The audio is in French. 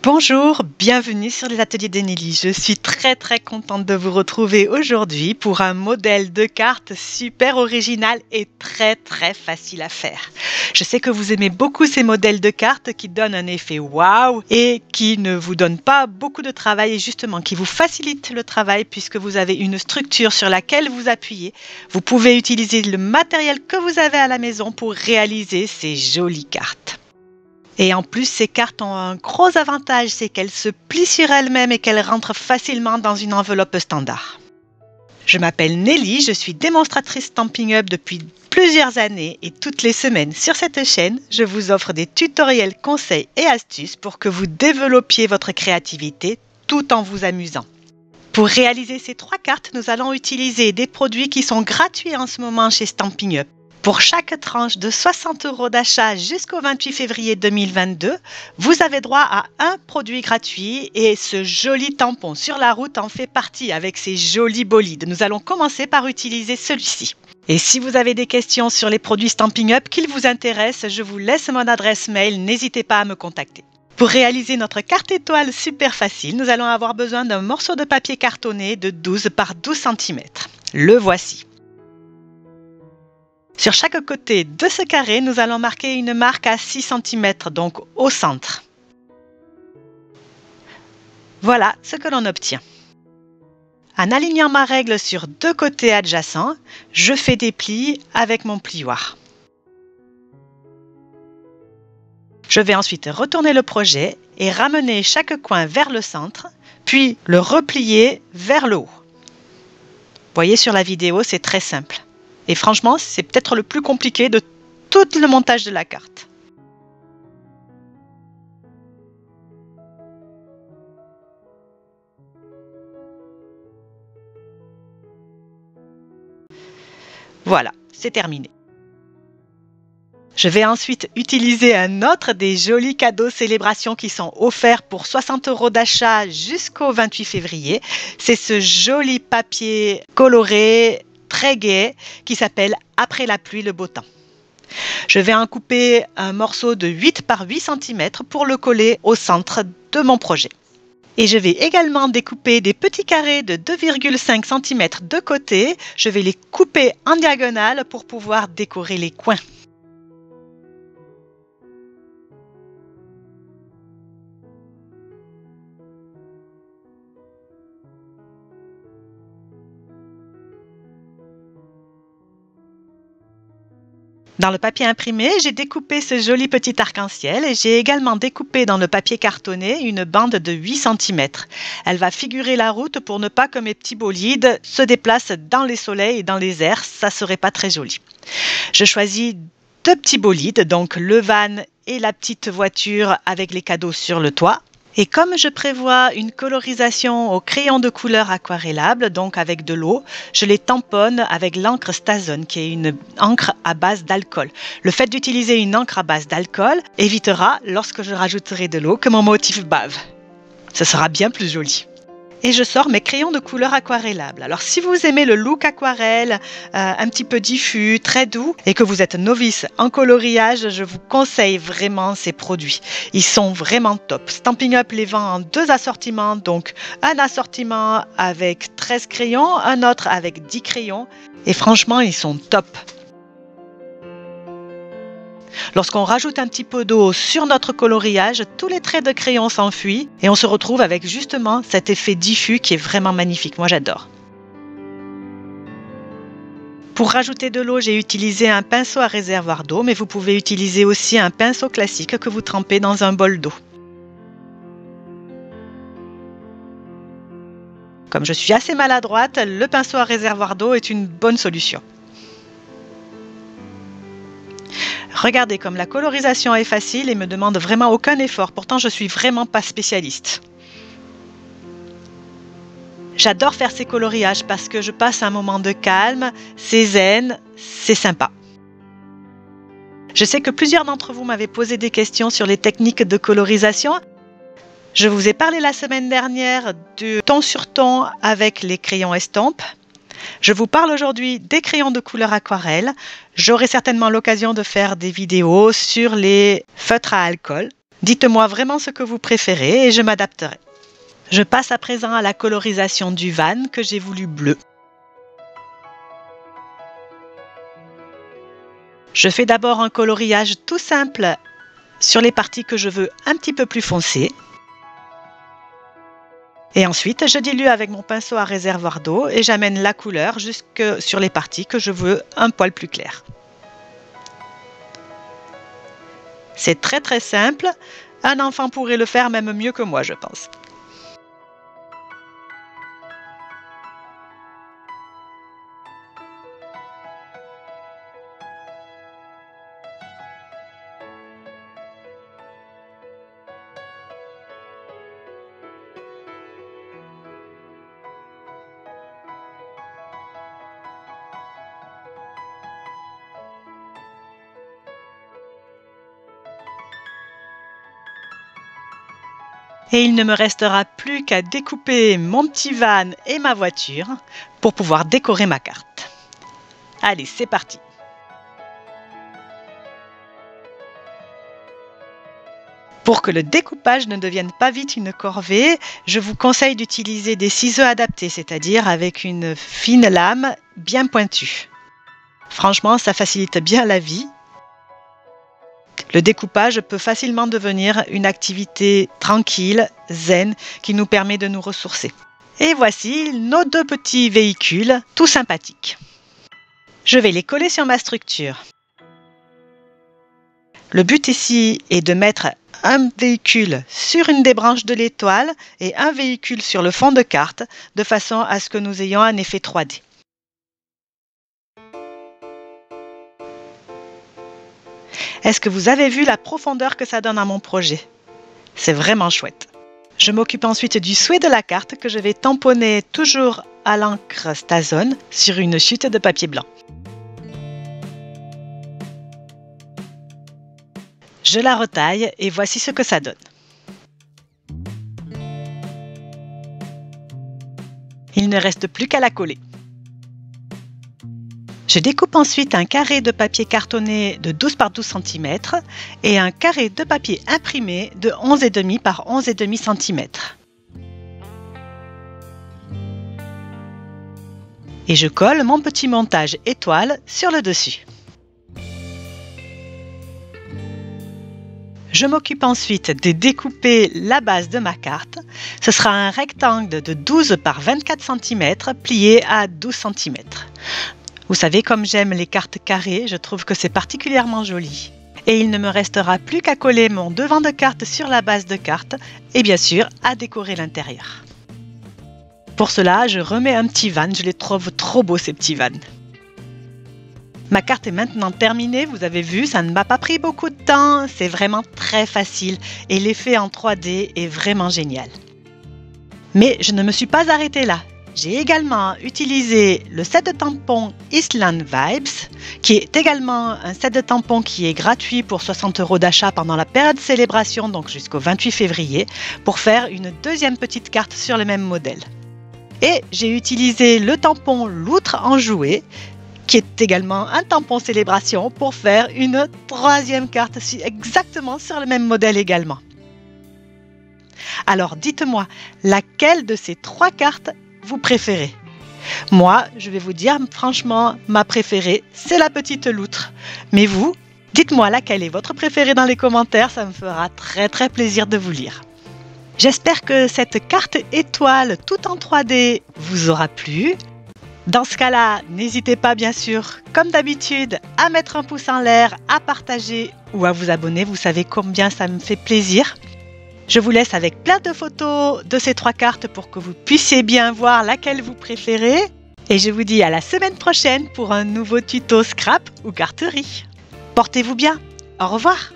Bonjour, bienvenue sur les ateliers de Nelly. Je suis très contente de vous retrouver aujourd'hui pour un modèle de carte super original et très facile à faire. Je sais que vous aimez beaucoup ces modèles de cartes qui donnent un effet waouh et qui ne vous donnent pas beaucoup de travail et justement qui vous facilitent le travail puisque vous avez une structure sur laquelle vous appuyez. Vous pouvez utiliser le matériel que vous avez à la maison pour réaliser ces jolies cartes. Et en plus, ces cartes ont un gros avantage, c'est qu'elles se plient sur elles-mêmes et qu'elles rentrent facilement dans une enveloppe standard. Je m'appelle Nelly, je suis démonstratrice Stampin' Up depuis plusieurs années et toutes les semaines sur cette chaîne, je vous offre des tutoriels, conseils et astuces pour que vous développiez votre créativité tout en vous amusant. Pour réaliser ces 3 cartes, nous allons utiliser des produits qui sont gratuits en ce moment chez Stampin' Up. Pour chaque tranche de 60 € d'achat jusqu'au 28 février 2022, vous avez droit à un produit gratuit et ce joli tampon sur la route en fait partie avec ces jolis bolides. Nous allons commencer par utiliser celui-ci. Et si vous avez des questions sur les produits Stampin' Up qui vous intéressent, je vous laisse mon adresse mail, n'hésitez pas à me contacter. Pour réaliser notre carte étoile super facile, nous allons avoir besoin d'un morceau de papier cartonné de 12 par 12 cm. Le voici. Sur chaque côté de ce carré, nous allons marquer une marque à 6 cm, donc au centre. Voilà ce que l'on obtient. En alignant ma règle sur 2 côtés adjacents, je fais des plis avec mon plioir. Je vais ensuite retourner le projet et ramener chaque coin vers le centre, puis le replier vers le haut. Vous voyez sur la vidéo, c'est très simple. Et franchement, c'est peut-être le plus compliqué de tout le montage de la carte. Voilà, c'est terminé. Je vais ensuite utiliser un autre des jolis cadeaux célébrations qui sont offerts pour 60 € d'achat jusqu'au 28 février. C'est ce joli papier coloré très gai qui s'appelle Après la pluie, le beau temps. Je vais en couper un morceau de 8 par 8 cm pour le coller au centre de mon projet. Et je vais également découper des petits carrés de 2,5 cm de côté. Je vais les couper en diagonale pour pouvoir décorer les coins. Dans le papier imprimé, j'ai découpé ce joli petit arc-en-ciel et j'ai également découpé dans le papier cartonné une bande de 8 cm. Elle va figurer la route pour ne pas que mes petits bolides se déplacent dans les soleils et dans les airs, ça serait pas très joli. Je choisis 2 petits bolides, donc le van et la petite voiture avec les cadeaux sur le toit. Et comme je prévois une colorisation au crayon de couleur aquarellable, donc avec de l'eau, je les tamponne avec l'encre Stazone, qui est une encre à base d'alcool. Le fait d'utiliser une encre à base d'alcool évitera, lorsque je rajouterai de l'eau, que mon motif bave. Ce sera bien plus joli. Et je sors mes crayons de couleur aquarellable. Alors si vous aimez le look aquarelle, un petit peu diffus, très doux, et que vous êtes novice en coloriage, je vous conseille vraiment ces produits. Ils sont vraiment top. Stampin' Up les vend en 2 assortiments, donc un assortiment avec 13 crayons, un autre avec 10 crayons, et franchement ils sont top. Lorsqu'on rajoute un petit peu d'eau sur notre coloriage, tous les traits de crayon s'enfuient et on se retrouve avec justement cet effet diffus qui est vraiment magnifique. Moi, j'adore. Pour rajouter de l'eau, j'ai utilisé un pinceau à réservoir d'eau, mais vous pouvez utiliser aussi un pinceau classique que vous trempez dans un bol d'eau. Comme je suis assez maladroite, le pinceau à réservoir d'eau est une bonne solution. Regardez comme la colorisation est facile et me demande vraiment aucun effort. Pourtant, je suis vraiment pas spécialiste. J'adore faire ces coloriages parce que je passe un moment de calme, c'est zen, c'est sympa. Je sais que plusieurs d'entre vous m'avaient posé des questions sur les techniques de colorisation. Je vous ai parlé la semaine dernière du ton sur ton avec les crayons estampes. Je vous parle aujourd'hui des crayons de couleur aquarelle. J'aurai certainement l'occasion de faire des vidéos sur les feutres à alcool. Dites-moi vraiment ce que vous préférez et je m'adapterai. Je passe à présent à la colorisation du van que j'ai voulu bleu. Je fais d'abord un coloriage tout simple sur les parties que je veux un petit peu plus foncées. Et ensuite, je dilue avec mon pinceau à réservoir d'eau et j'amène la couleur jusque sur les parties que je veux un poil plus claires. C'est très très simple. Un enfant pourrait le faire même mieux que moi, je pense. Et il ne me restera plus qu'à découper mon petit van et ma voiture pour pouvoir décorer ma carte. Allez, c'est parti! Pour que le découpage ne devienne pas vite une corvée, je vous conseille d'utiliser des ciseaux adaptés, c'est-à-dire avec une fine lame bien pointue. Franchement, ça facilite bien la vie. Le découpage peut facilement devenir une activité tranquille, zen, qui nous permet de nous ressourcer. Et voici nos deux petits véhicules, tout sympathiques. Je vais les coller sur ma structure. Le but ici est de mettre un véhicule sur une des branches de l'étoile et un véhicule sur le fond de carte, de façon à ce que nous ayons un effet 3D. Est-ce que vous avez vu la profondeur que ça donne à mon projet? C'est vraiment chouette. Je m'occupe ensuite du souhait de la carte que je vais tamponner toujours à l'encre Stazone sur une chute de papier blanc. Je la retaille et voici ce que ça donne. Il ne reste plus qu'à la coller. Je découpe ensuite un carré de papier cartonné de 12 par 12 cm et un carré de papier imprimé de 11,5 par 11,5 cm. Et je colle mon petit montage étoile sur le dessus. Je m'occupe ensuite de découper la base de ma carte. Ce sera un rectangle de 12 par 24 cm plié à 12 cm. Vous savez, comme j'aime les cartes carrées, je trouve que c'est particulièrement joli. Et il ne me restera plus qu'à coller mon devant de carte sur la base de carte et bien sûr à décorer l'intérieur. Pour cela, je remets un petit van, je les trouve trop beaux ces petits vans. Ma carte est maintenant terminée, vous avez vu, ça ne m'a pas pris beaucoup de temps, c'est vraiment très facile et l'effet en 3D est vraiment génial. Mais je ne me suis pas arrêtée là. J'ai également utilisé le set de tampons Island Vibes, qui est également un set de tampons qui est gratuit pour 60 € d'achat pendant la période de célébration, donc jusqu'au 28 février, pour faire une deuxième petite carte sur le même modèle. Et j'ai utilisé le tampon Loutre enjoué, qui est également un tampon célébration, pour faire une troisième carte exactement sur le même modèle également. Alors dites-moi, laquelle de ces trois cartes vous préférez? Moi, je vais vous dire franchement, ma préférée, c'est la petite loutre. Mais vous, dites-moi laquelle est votre préférée dans les commentaires, ça me fera très très plaisir de vous lire. J'espère que cette carte étoile tout en 3D vous aura plu. Dans ce cas-là, n'hésitez pas bien sûr, comme d'habitude, à mettre un pouce en l'air, à partager ou à vous abonner, vous savez combien ça me fait plaisir. Je vous laisse avec plein de photos de ces trois cartes pour que vous puissiez bien voir laquelle vous préférez. Et je vous dis à la semaine prochaine pour un nouveau tuto scrap ou carterie. Portez-vous bien. Au revoir.